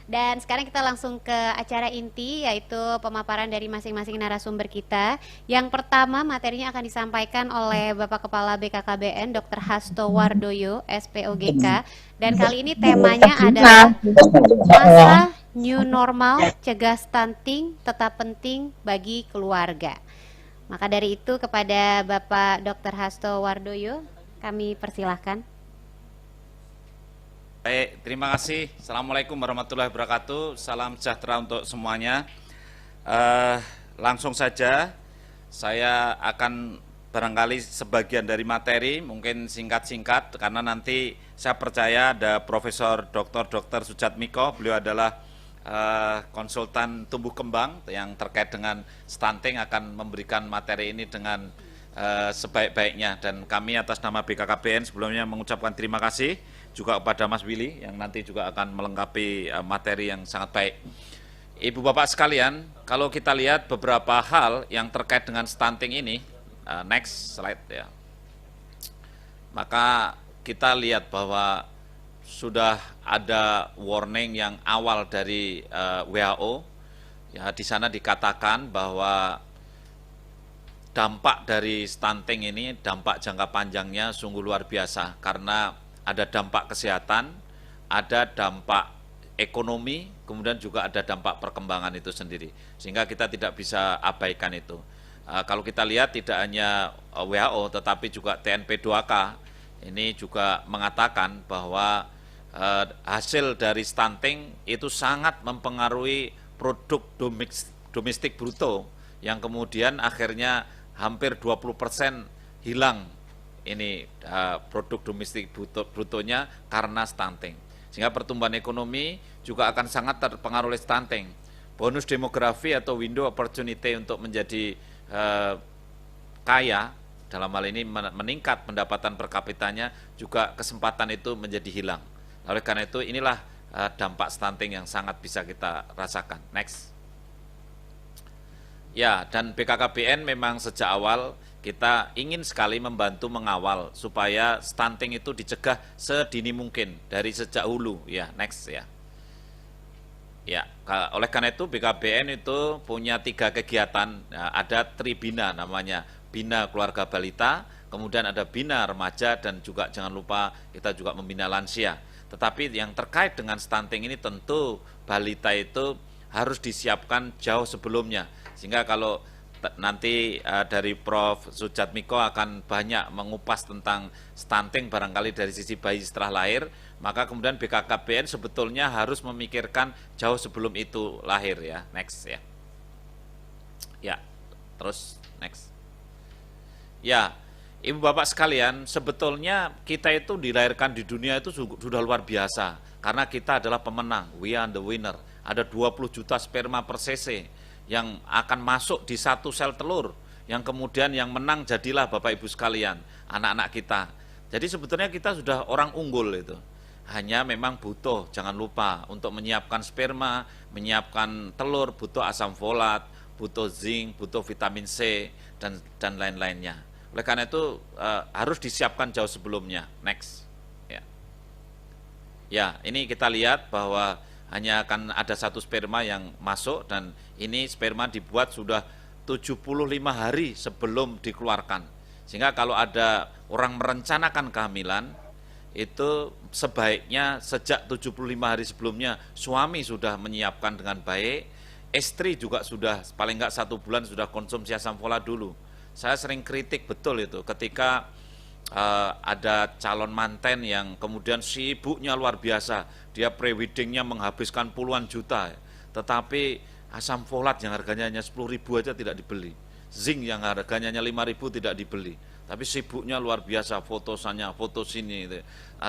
Dan sekarang kita langsung ke acara inti, yaitu pemaparan dari masing-masing narasumber kita. Yang pertama materinya akan disampaikan oleh Bapak Kepala BKKBN Dr. Hasto Wardoyo, SPOGK. Dan kali ini temanya adalah masa new normal, cegah stunting, tetap penting bagi keluarga. Maka dari itu kepada Bapak Dr. Hasto Wardoyo, kami persilahkan. Baik, terima kasih. Assalamualaikum warahmatullahi wabarakatuh. Salam sejahtera untuk semuanya. Langsung saja, saya akan barangkali sebagian dari materi, mungkin singkat-singkat, karena nanti saya percaya ada Profesor Dr. Sujatmiko. Beliau adalah konsultan tumbuh kembang yang terkait dengan stunting, akan memberikan materi ini dengan sebaik-baiknya. Dan kami atas nama BKKBN sebelumnya mengucapkan terima kasih juga kepada Mas Willy yang nanti juga akan melengkapi materi yang sangat baik. Ibu Bapak sekalian, kalau kita lihat beberapa hal yang terkait dengan stunting ini, next slide ya. Maka kita lihat bahwa sudah ada warning yang awal dari WHO. Ya, di sana dikatakan bahwa dampak dari stunting ini, dampak jangka panjangnya sungguh luar biasa karena ada dampak kesehatan, ada dampak ekonomi, kemudian juga ada dampak perkembangan itu sendiri. Sehingga kita tidak bisa abaikan itu. Kalau kita lihat tidak hanya WHO tetapi juga TNP2K ini juga mengatakan bahwa hasil dari stunting itu sangat mempengaruhi produk domestik bruto yang kemudian akhirnya hampir 20% hilang ini produk domestik brutonya karena stunting. Sehingga pertumbuhan ekonomi juga akan sangat terpengaruh oleh stunting. Bonus demografi atau window opportunity untuk menjadi kaya, dalam hal ini meningkat pendapatan per kapitanya, juga kesempatan itu menjadi hilang. Oleh karena itu inilah dampak stunting yang sangat bisa kita rasakan. Next. Ya, dan BKKBN memang sejak awal kita ingin sekali membantu mengawal supaya stunting itu dicegah sedini mungkin dari sejak hulu. Ya, next ya. Ya, oleh karena itu BKBN itu punya 3 kegiatan. Ya, ada Tribina namanya, Bina Keluarga Balita, kemudian ada Bina Remaja, dan juga jangan lupa kita juga membina lansia. Tetapi yang terkait dengan stunting ini tentu balita itu harus disiapkan jauh sebelumnya. Sehingga kalau nanti dari Prof. Sujatmiko akan banyak mengupas tentang stunting barangkali dari sisi bayi setelah lahir, maka kemudian BKKBN sebetulnya harus memikirkan jauh sebelum itu lahir ya. Next ya. Ya, terus next. Ya, Ibu Bapak sekalian, sebetulnya kita itu dilahirkan di dunia itu sudah luar biasa karena kita adalah pemenang, we are the winner. Ada 20 juta sperma per cc yang akan masuk di satu sel telur, yang kemudian yang menang jadilah Bapak Ibu sekalian, anak-anak kita. Jadi sebetulnya kita sudah orang unggul itu. Hanya memang butuh, jangan lupa, untuk menyiapkan sperma, menyiapkan telur, butuh asam folat, butuh zinc, butuh vitamin C, dan lain-lainnya. Oleh karena itu harus disiapkan jauh sebelumnya. Next. Ya, ini kita lihat bahwa hanya akan ada satu sperma yang masuk, dan ini sperma dibuat sudah 75 hari sebelum dikeluarkan. Sehingga kalau ada orang merencanakan kehamilan, itu sebaiknya sejak 75 hari sebelumnya suami sudah menyiapkan dengan baik, istri juga sudah paling enggak 1 bulan sudah konsumsi asam folat dulu. Saya sering kritik betul itu ketika ada calon manten yang kemudian sibuknya luar biasa, dia pre-weddingnya menghabiskan puluhan juta, tetapi asam folat yang harganya hanya 10.000 aja tidak dibeli, zinc yang harganya hanya 5.000 tidak dibeli, tapi sibuknya luar biasa, foto sana, foto sini,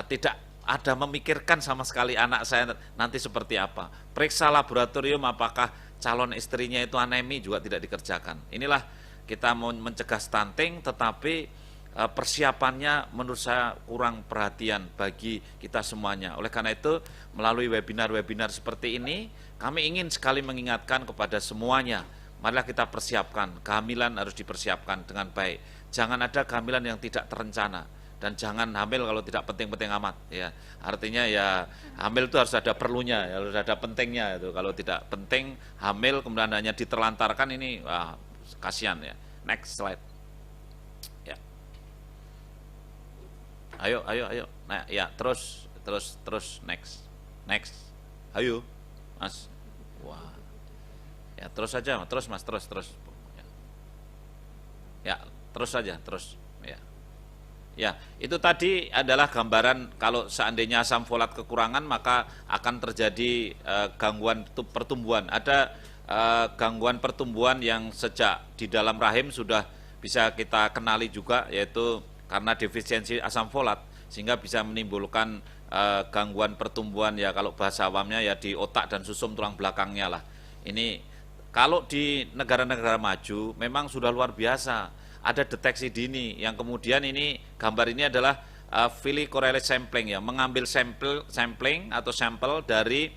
tidak ada memikirkan sama sekali anak saya nanti seperti apa, periksa laboratorium apakah calon istrinya itu anemi juga tidak dikerjakan. Inilah kita mau mencegah stunting, tetapi persiapannya menurut saya kurang perhatian bagi kita semuanya. Oleh karena itu, melalui webinar-webinar seperti ini, kami ingin sekali mengingatkan kepada semuanya, marilah kita persiapkan, kehamilan harus dipersiapkan dengan baik. Jangan ada kehamilan yang tidak terencana. dan jangan hamil kalau tidak penting-penting amat ya. Artinya ya hamil itu harus ada perlunya, harus ada pentingnya itu. Kalau tidak penting hamil kemudian hanya diterlantarkan ini kasihan ya. Next slide. Ya. Ayo. Nah, ya, terus next. Next. Ayo. Mas. Wah. Ya, terus saja, terus Mas, terus. Ya, terus saja, terus. Ya. Ya, itu tadi adalah gambaran kalau seandainya asam folat kekurangan maka akan terjadi gangguan pertumbuhan. Ada gangguan pertumbuhan yang sejak di dalam rahim sudah bisa kita kenali juga, yaitu karena defisiensi asam folat sehingga bisa menimbulkan gangguan pertumbuhan ya, kalau bahasa awamnya ya di otak dan susum tulang belakangnya lah. Ini kalau di negara-negara maju memang sudah luar biasa. Ada deteksi dini yang kemudian ini gambar ini adalah Villi correlate sampling ya, mengambil sampling atau sampel dari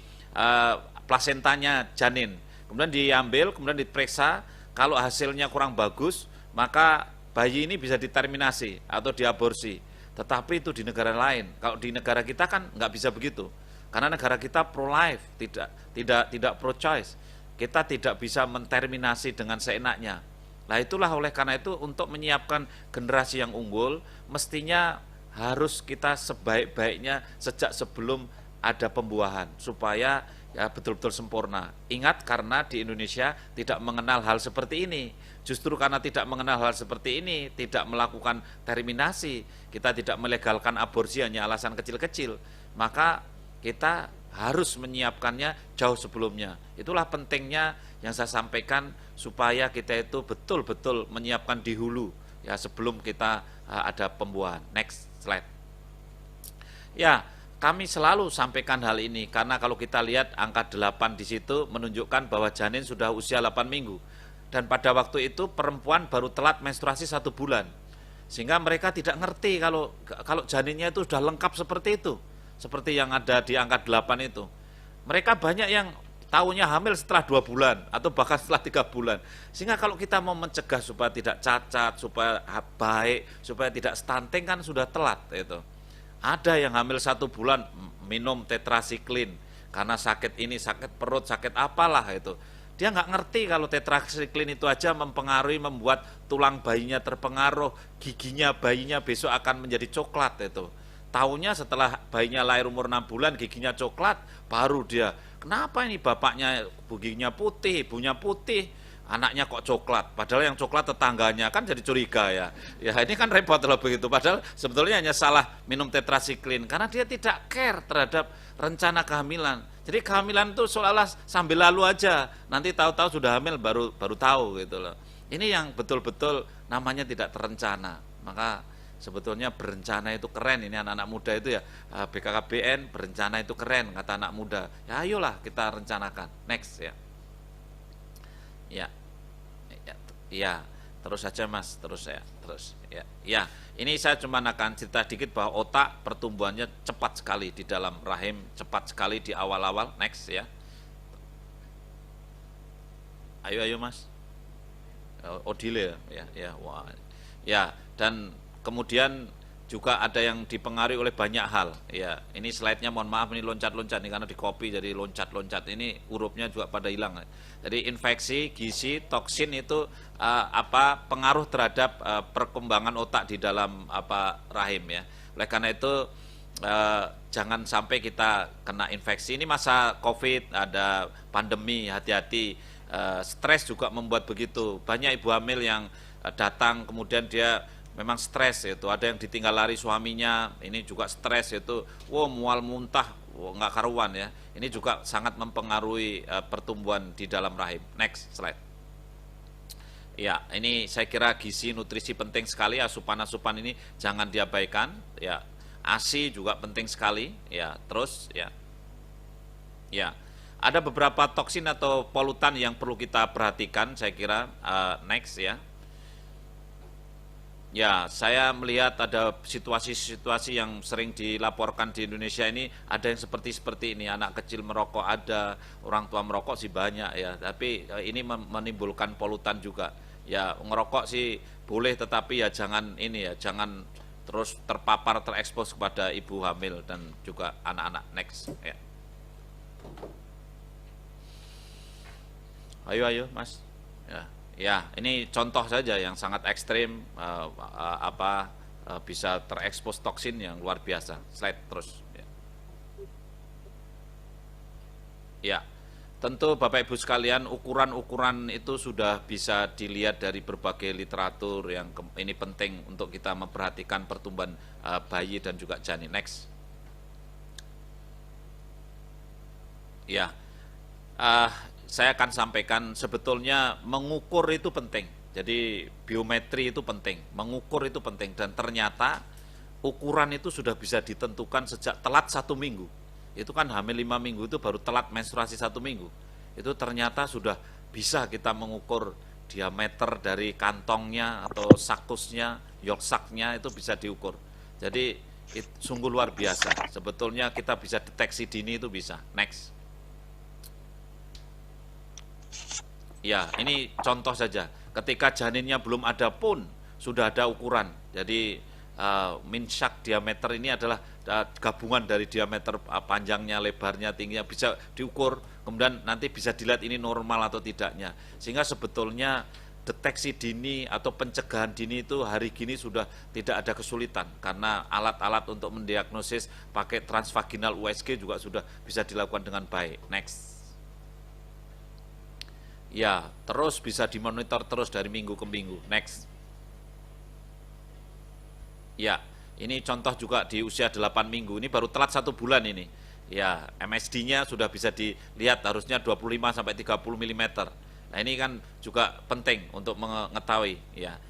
plasentanya janin. Kemudian diambil, kemudian diperiksa, kalau hasilnya kurang bagus, maka bayi ini bisa diterminasi atau diaborsi. Tetapi itu di negara lain. Kalau di negara kita kan nggak bisa begitu. Karena negara kita pro life, tidak pro choice. Kita tidak bisa menterminasi dengan seenaknya. Nah itulah oleh karena itu untuk menyiapkan generasi yang unggul mestinya harus kita sebaik-baiknya sejak sebelum ada pembuahan supaya ya betul-betul sempurna. Ingat karena di Indonesia tidak mengenal hal seperti ini. Justru karena tidak mengenal hal seperti ini, tidak melakukan terminasi, kita tidak melegalkan aborsi hanya alasan kecil-kecil, maka kita harus menyiapkannya jauh sebelumnya. Itulah pentingnya yang saya sampaikan supaya kita itu betul-betul menyiapkan di hulu ya sebelum kita ada pembuahan. Next slide. Ya, kami selalu sampaikan hal ini karena kalau kita lihat angka 8 di situ menunjukkan bahwa janin sudah usia 8 minggu dan pada waktu itu perempuan baru telat menstruasi 1 bulan sehingga mereka tidak ngerti kalau janinnya itu sudah lengkap seperti itu, seperti yang ada di angka 8 itu. Mereka banyak yang tahunya hamil setelah 2 bulan atau bahkan setelah 3 bulan. Sehingga kalau kita mau mencegah supaya tidak cacat, supaya baik, supaya tidak stunting kan sudah telat itu. Ada yang hamil 1 bulan minum tetrasiklin karena sakit ini, sakit perut, sakit apalah itu. Dia nggak ngerti kalau tetrasiklin itu aja mempengaruhi, membuat tulang bayinya terpengaruh, giginya bayinya besok akan menjadi coklat itu. Tahunya setelah bayinya lahir umur 6 bulan giginya coklat, baru dia, kenapa ini bapaknya giginya putih, ibunya putih, anaknya kok coklat, padahal yang coklat tetangganya, kan jadi curiga ya. Ya ini kan repot loh begitu, padahal sebetulnya hanya salah minum tetrasiklin, karena dia tidak care terhadap rencana kehamilan. Jadi kehamilan itu seolah-olah sambil lalu aja, nanti tahu-tahu sudah hamil baru tahu gitu loh. Ini yang betul-betul namanya tidak terencana. Maka sebetulnya berencana itu keren, ini anak-anak muda itu ya, BKKBN berencana itu keren kata anak muda. Ya ayolah kita rencanakan. Next ya. Ya, terus saja Mas, terus ya. Ya, ini saya cuma akan cerita dikit bahwa otak pertumbuhannya cepat sekali di dalam rahim, cepat sekali di awal-awal. Next ya. Ayo Mas. Odile ya. Wah. Ya, dan kemudian juga ada yang dipengaruhi oleh banyak hal ya. Ini slide-nya mohon maaf ini loncat-loncat nih karena di copy jadi loncat-loncat, ini hurufnya juga pada hilang. Jadi infeksi, gizi, toksin itu pengaruh terhadap perkembangan otak di dalam rahim ya. Oleh karena itu jangan sampai kita kena infeksi. Ini masa Covid, ada pandemi, hati-hati. Stres juga membuat begitu. Banyak ibu hamil yang datang kemudian dia memang stres itu, ada yang ditinggal lari suaminya, ini juga stres itu, mual muntah, nggak karuan ya. Ini juga sangat mempengaruhi pertumbuhan di dalam rahim. Next slide. Ya, ini saya kira gizi, nutrisi penting sekali, asupan-asupan ini jangan diabaikan. Ya, ASI juga penting sekali. Ya, terus ya. Ya, ada beberapa toksin atau polutan yang perlu kita perhatikan, saya kira. Next ya. Ya, saya melihat ada situasi-situasi yang sering dilaporkan di Indonesia ini, ada yang seperti ini, anak kecil merokok ada, orang tua merokok sih banyak ya, tapi ini menimbulkan polutan juga. Ya, ngerokok sih boleh tetapi ya jangan terus terpapar, terekspos kepada ibu hamil dan juga anak-anak. Next, ya. Ayo Mas. Ya, ini contoh saja yang sangat ekstrim, bisa terekspos toksin yang luar biasa. Slide terus. Ya, tentu Bapak Ibu sekalian, ukuran-ukuran itu sudah bisa dilihat dari berbagai literatur yang ini penting untuk kita memperhatikan pertumbuhan bayi dan juga janin. Next. Ya, saya akan sampaikan sebetulnya mengukur itu penting. Jadi biometri itu penting, mengukur itu penting, dan ternyata ukuran itu sudah bisa ditentukan sejak telat 1 minggu. Itu kan hamil 5 minggu itu baru telat menstruasi 1 minggu. Itu ternyata sudah bisa kita mengukur diameter dari kantongnya atau sakusnya, yolk sac-nya itu bisa diukur. Jadi sungguh luar biasa. Sebetulnya kita bisa deteksi dini itu bisa. Next. Ya, ini contoh saja. Ketika janinnya belum ada pun sudah ada ukuran. Jadi minsyak diameter ini adalah gabungan dari diameter panjangnya, lebarnya, tingginya bisa diukur. Kemudian nanti bisa dilihat ini normal atau tidaknya. Sehingga sebetulnya deteksi dini atau pencegahan dini itu hari gini sudah tidak ada kesulitan. Karena alat-alat untuk mendiagnosis pakai transvaginal USG juga sudah bisa dilakukan dengan baik. Next. Ya, terus bisa dimonitor terus dari minggu ke minggu. Next. Ya, ini contoh juga di usia 8 minggu. Ini baru telat 1 bulan ini. Ya, MSD-nya sudah bisa dilihat harusnya 25 sampai 30 mm. Nah, ini kan juga penting untuk mengetahui. Ya,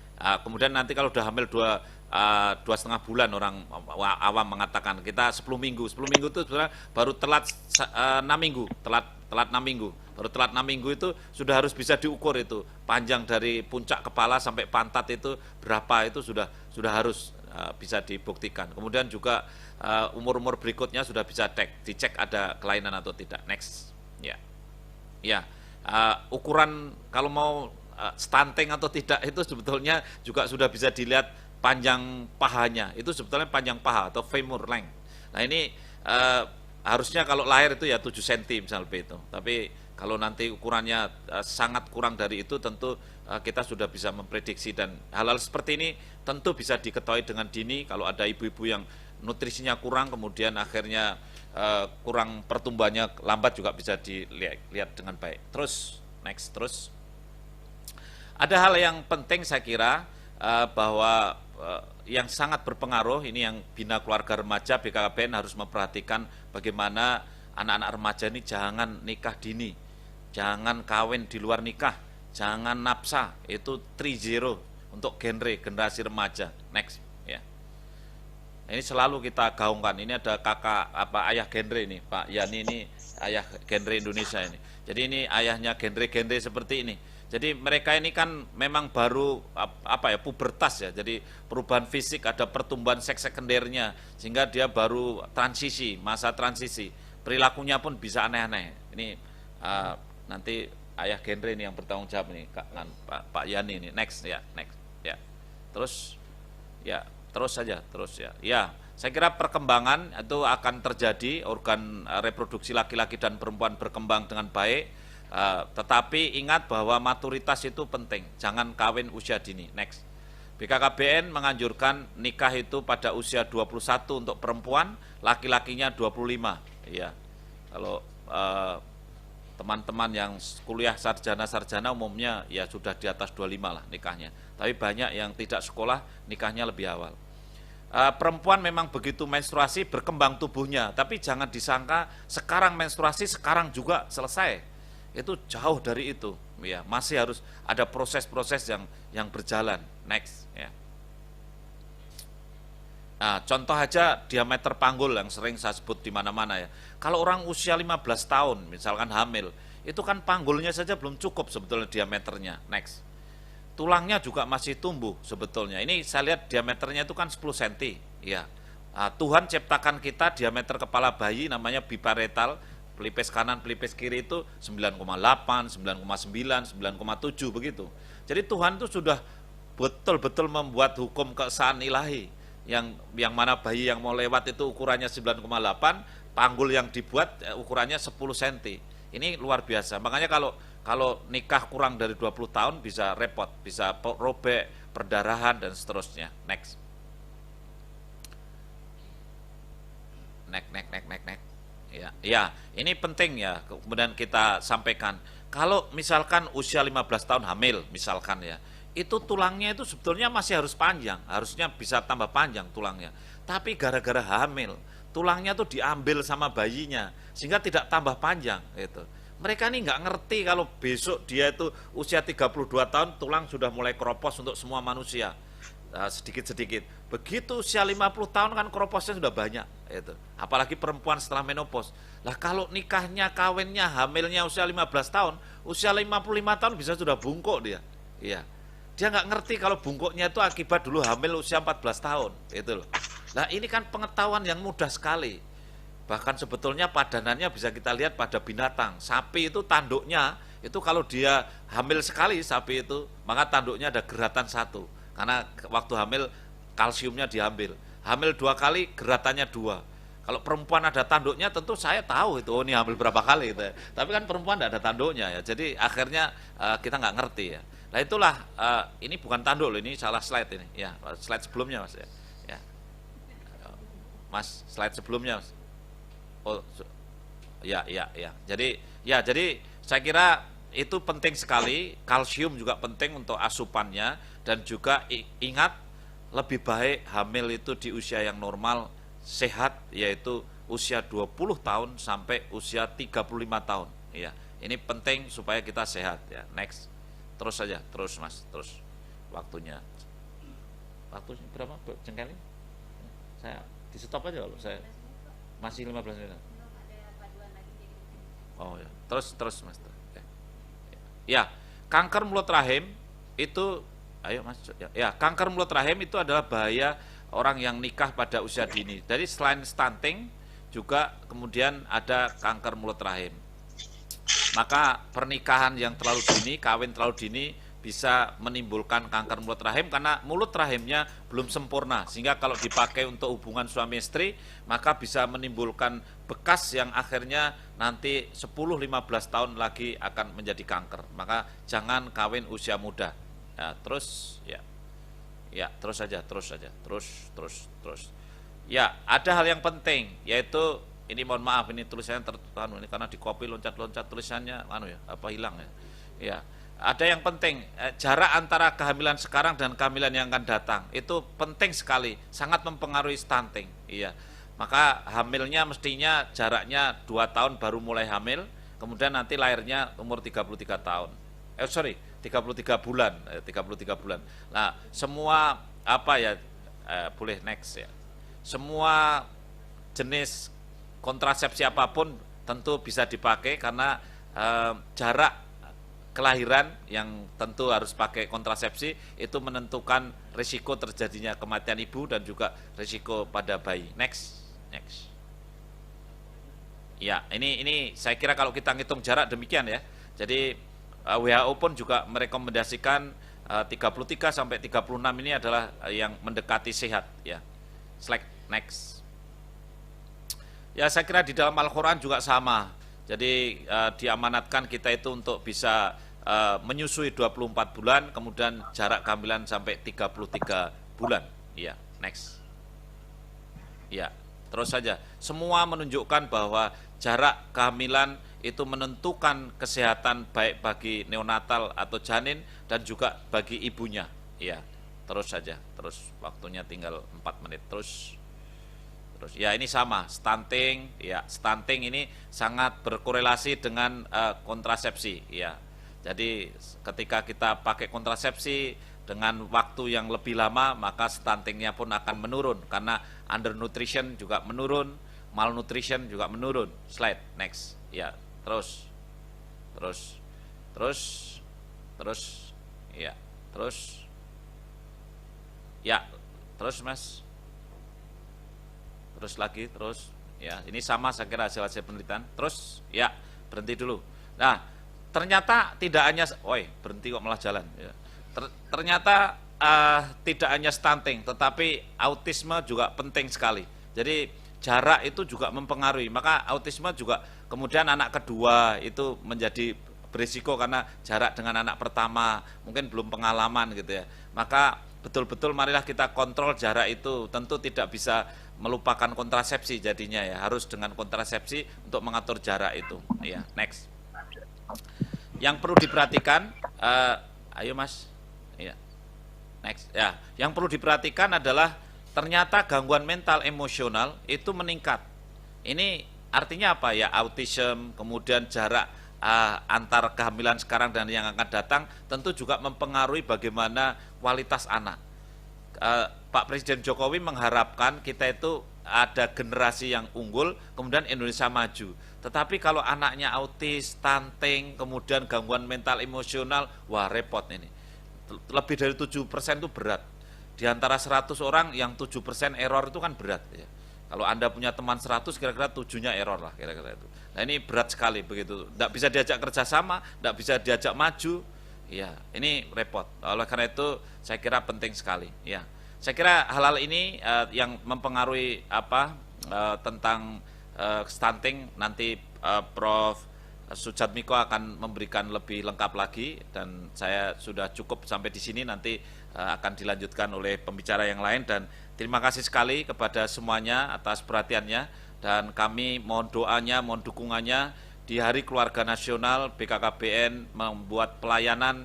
kemudian nanti kalau sudah hamil 2,5 bulan, orang awam mengatakan kita 10 minggu. 10 minggu itu sebenarnya baru telat 6 minggu. Telat 6 minggu. Baru telat 6 minggu itu sudah harus bisa diukur itu. Panjang dari puncak kepala sampai pantat itu berapa, itu sudah harus bisa dibuktikan. Kemudian juga umur-umur berikutnya sudah bisa dicek ada kelainan atau tidak. Next. Ya. Ukuran kalau mau stunting atau tidak itu sebetulnya juga sudah bisa dilihat panjang pahanya. Itu sebetulnya panjang paha atau femur length. Nah, ini harusnya kalau lahir itu ya 7 cm misalnya itu. Tapi kalau nanti ukurannya sangat kurang dari itu, tentu kita sudah bisa memprediksi, dan hal-hal seperti ini tentu bisa diketahui dengan dini. Kalau ada ibu-ibu yang nutrisinya kurang, kemudian akhirnya kurang pertumbuhannya lambat, juga bisa dilihat dengan baik. Terus, next, terus. Ada hal yang penting saya kira bahwa yang sangat berpengaruh, ini yang Bina Keluarga Remaja BKKBN harus memperhatikan bagaimana anak-anak remaja ini jangan nikah dini, jangan kawin di luar nikah, jangan nafsa. Itu 3-0 untuk generasi remaja. Next, ya. Ini selalu kita gaungkan. Ini ada ayah genre ini, Pak Yani, ini ayah genre Indonesia ini. Jadi ini ayahnya genre seperti ini. Jadi mereka ini kan memang baru pubertas ya. Jadi perubahan fisik, ada pertumbuhan seks sekundernya, sehingga dia baru masa transisi. Perilakunya pun bisa aneh-aneh. Ini nanti ayah genre ini yang bertanggung jawab nih, Pak Yani ini. Next ya, next ya. Terus saja. Ya, saya kira perkembangan itu akan terjadi, organ reproduksi laki-laki dan perempuan berkembang dengan baik. Tetapi ingat bahwa maturitas itu penting, jangan kawin usia dini. Next. BKKBN menganjurkan nikah itu pada usia 21 untuk perempuan, laki-lakinya 25. Ya. Kalau teman-teman yang kuliah sarjana umumnya ya sudah di atas 25 lah nikahnya. Tapi banyak yang tidak sekolah nikahnya lebih awal. Perempuan memang begitu menstruasi berkembang tubuhnya, tapi jangan disangka sekarang menstruasi sekarang juga selesai. Itu jauh dari itu, ya, masih harus ada proses-proses yang berjalan. Next, ya. Nah, contoh aja diameter panggul yang sering saya sebut di mana-mana ya. Kalau orang usia 15 tahun misalkan hamil, itu kan panggulnya saja belum cukup sebetulnya diameternya. Next. Tulangnya juga masih tumbuh sebetulnya. Ini saya lihat diameternya itu kan 10 cm, ya. Nah, Tuhan ciptakan kita diameter kepala bayi namanya biparetal, pelipis kanan, pelipis kiri itu 9,8, 9,9, 9,7 begitu. Jadi Tuhan itu sudah betul-betul membuat hukum keesaan ilahi. yang mana bayi yang mau lewat itu ukurannya 9,8, panggul yang dibuat ukurannya 10 cm. Ini luar biasa. Makanya kalau nikah kurang dari 20 tahun bisa repot, bisa robek, perdarahan dan seterusnya. Next. Next. Ya, ini penting ya. Kemudian kita sampaikan, kalau misalkan usia 15 tahun hamil, misalkan ya, itu tulangnya itu sebetulnya masih harus panjang, harusnya bisa tambah panjang tulangnya. Tapi gara-gara hamil, tulangnya tuh diambil sama bayinya, sehingga tidak tambah panjang. Gitu. Mereka ini nggak ngerti kalau besok dia itu usia 32 tahun, tulang sudah mulai keropos untuk semua manusia. Sedikit-sedikit. Begitu usia 50 tahun kan kroposnya sudah banyak. Itu. Apalagi perempuan setelah menopause. Lah kalau nikahnya, kawinnya, hamilnya usia 15 tahun, usia 55 tahun bisa sudah bungkuk dia. Iya. Dia nggak ngerti kalau bungkuknya itu akibat dulu hamil usia 14 tahun. Itu loh. Nah ini kan pengetahuan yang mudah sekali. Bahkan sebetulnya padanannya bisa kita lihat pada binatang. Sapi itu tanduknya, itu kalau dia hamil sekali sapi itu, maka tanduknya ada geratan satu. Karena waktu hamil kalsiumnya diambil. Hamil 2 kali geratannya 2. Kalau perempuan ada tanduknya tentu saya tahu itu, oh ini hamil berapa kali gitu ya. Tapi kan perempuan tidak ada tanduknya ya. Jadi akhirnya kita nggak ngerti ya. Nah itulah ini bukan tanduk loh, ini salah slide ini. Ya, slide sebelumnya Mas ya. Ya. Mas, slide sebelumnya Mas. Oh, ya. Jadi saya kira itu penting sekali. Kalsium juga penting untuk asupannya, dan juga ingat lebih baik hamil itu di usia yang normal, sehat, yaitu usia 20 tahun sampai usia 35 tahun. Ya, ini penting supaya kita sehat ya. Next. Terus saja, terus Mas, terus waktunya. Waktunya berapa jengkelnya? Saya di stop aja kalau saya masih 15 menit. Oh ya, terus Mas. Ya, kanker mulut rahim itu, ayo Mas. Ya, kanker mulut rahim itu adalah bahaya orang yang nikah pada usia dini. Jadi selain stunting, juga kemudian ada kanker mulut rahim. Maka pernikahan yang terlalu dini, kawin terlalu dini bisa menimbulkan kanker mulut rahim karena mulut rahimnya belum sempurna, sehingga kalau dipakai untuk hubungan suami istri maka bisa menimbulkan bekas yang akhirnya nanti 10-15 tahun lagi akan menjadi kanker. Maka jangan kawin usia muda. Ya, terus ya, ada hal yang penting, yaitu ini, mohon maaf ini tulisannya tertutup ini karena di copy loncat-loncat tulisannya hilang ya. Ya, ada yang penting, jarak antara kehamilan sekarang dan kehamilan yang akan datang itu penting sekali, sangat mempengaruhi stunting. Iya. Maka hamilnya mestinya jaraknya 2 tahun baru mulai hamil, kemudian nanti lahirnya umur 33 tahun. 33 bulan, 33 bulan. Nah, semua boleh next ya. Semua jenis kontrasepsi apapun tentu bisa dipakai karena jarak kelahiran yang tentu harus pakai kontrasepsi itu menentukan risiko terjadinya kematian ibu dan juga risiko pada bayi. Next. Ya, ini saya kira kalau kita ngitung jarak demikian ya. Jadi WHO pun juga merekomendasikan 33 sampai 36 ini adalah yang mendekati sehat ya. Slide next. Ya, saya kira di dalam Al-Qur'an juga sama. Jadi diamanatkan kita itu untuk bisa menyusui 24 bulan, kemudian jarak kehamilan sampai 33 bulan. Ya, next. Ya, terus saja. Semua menunjukkan bahwa jarak kehamilan itu menentukan kesehatan baik bagi neonatal atau janin dan juga bagi ibunya. Ya, terus saja. Terus waktunya tinggal 4 menit. Terus ya, ini sama stunting. Ya, stunting ini sangat berkorelasi dengan kontrasepsi. Ya, jadi ketika kita pakai kontrasepsi dengan waktu yang lebih lama, maka stuntingnya pun akan menurun karena undernutrition juga menurun, malnutrition juga menurun. Slide next. Ya, terus ya, terus Mas. Terus lagi, terus ya, ini sama saya kira hasil penelitian. Terus ya, berhenti dulu. Nah, ternyata tidak hanya berhenti kok malah jalan ya. Ternyata tidak hanya stunting, tetapi autisme juga penting sekali. Jadi jarak itu juga mempengaruhi. Maka autisme juga kemudian anak kedua itu menjadi berisiko karena jarak dengan anak pertama mungkin belum pengalaman gitu ya. Maka betul-betul marilah kita kontrol jarak itu. Tentu tidak bisa melupakan kontrasepsi jadinya ya. Harus dengan kontrasepsi untuk mengatur jarak itu. Ya, next. Yang perlu diperhatikan, ayo Mas. Ya. Next, ya, yang perlu diperhatikan adalah ternyata gangguan mental emosional itu meningkat. Ini artinya apa ya? Autism, kemudian jarak antar kehamilan sekarang dan yang akan datang tentu juga mempengaruhi bagaimana kualitas anak. Pak Presiden Jokowi mengharapkan kita itu ada generasi yang unggul, kemudian Indonesia maju. Tetapi kalau anaknya autis, stunting, kemudian gangguan mental emosional, wah repot ini. Lebih dari 7% itu berat. Di antara 100 orang yang 7% error itu kan berat ya. Kalau Anda punya teman 100 kira-kira 7-nya error lah kira-kira itu. Nah ini berat sekali begitu. Tidak bisa diajak kerjasama, tidak bisa diajak maju. Ya, ini repot. Oleh karena itu saya kira penting sekali ya. Saya kira hal-hal ini yang mempengaruhi tentang stunting nanti Prof. Sujatmiko akan memberikan lebih lengkap lagi dan saya sudah cukup sampai di sini, nanti akan dilanjutkan oleh pembicara yang lain. Dan terima kasih sekali kepada semuanya atas perhatiannya, dan kami mohon doanya, mohon dukungannya. Di Hari Keluarga Nasional BKKBN membuat pelayanan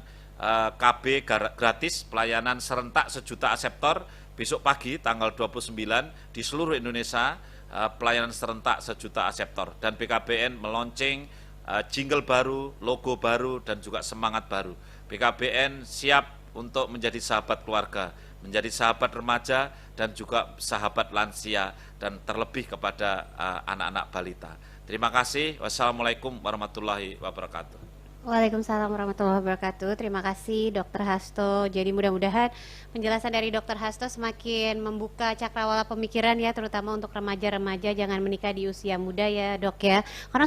KB gratis, pelayanan serentak 1 juta aseptor besok pagi tanggal 29 di seluruh Indonesia, pelayanan serentak 1 juta aseptor, dan BKBN meluncing jingle baru, logo baru, dan juga semangat baru. BKBN siap untuk menjadi sahabat keluarga, menjadi sahabat remaja, dan juga sahabat lansia, dan terlebih kepada anak-anak balita. Terima kasih. Wassalamualaikum warahmatullahi wabarakatuh. Waalaikumsalam warahmatullahi wabarakatuh. Terima kasih Dr. Hasto. Jadi mudah-mudahan penjelasan dari Dr. Hasto semakin membuka cakrawala pemikiran ya, terutama untuk remaja-remaja, jangan menikah di usia muda ya Dok ya. Karena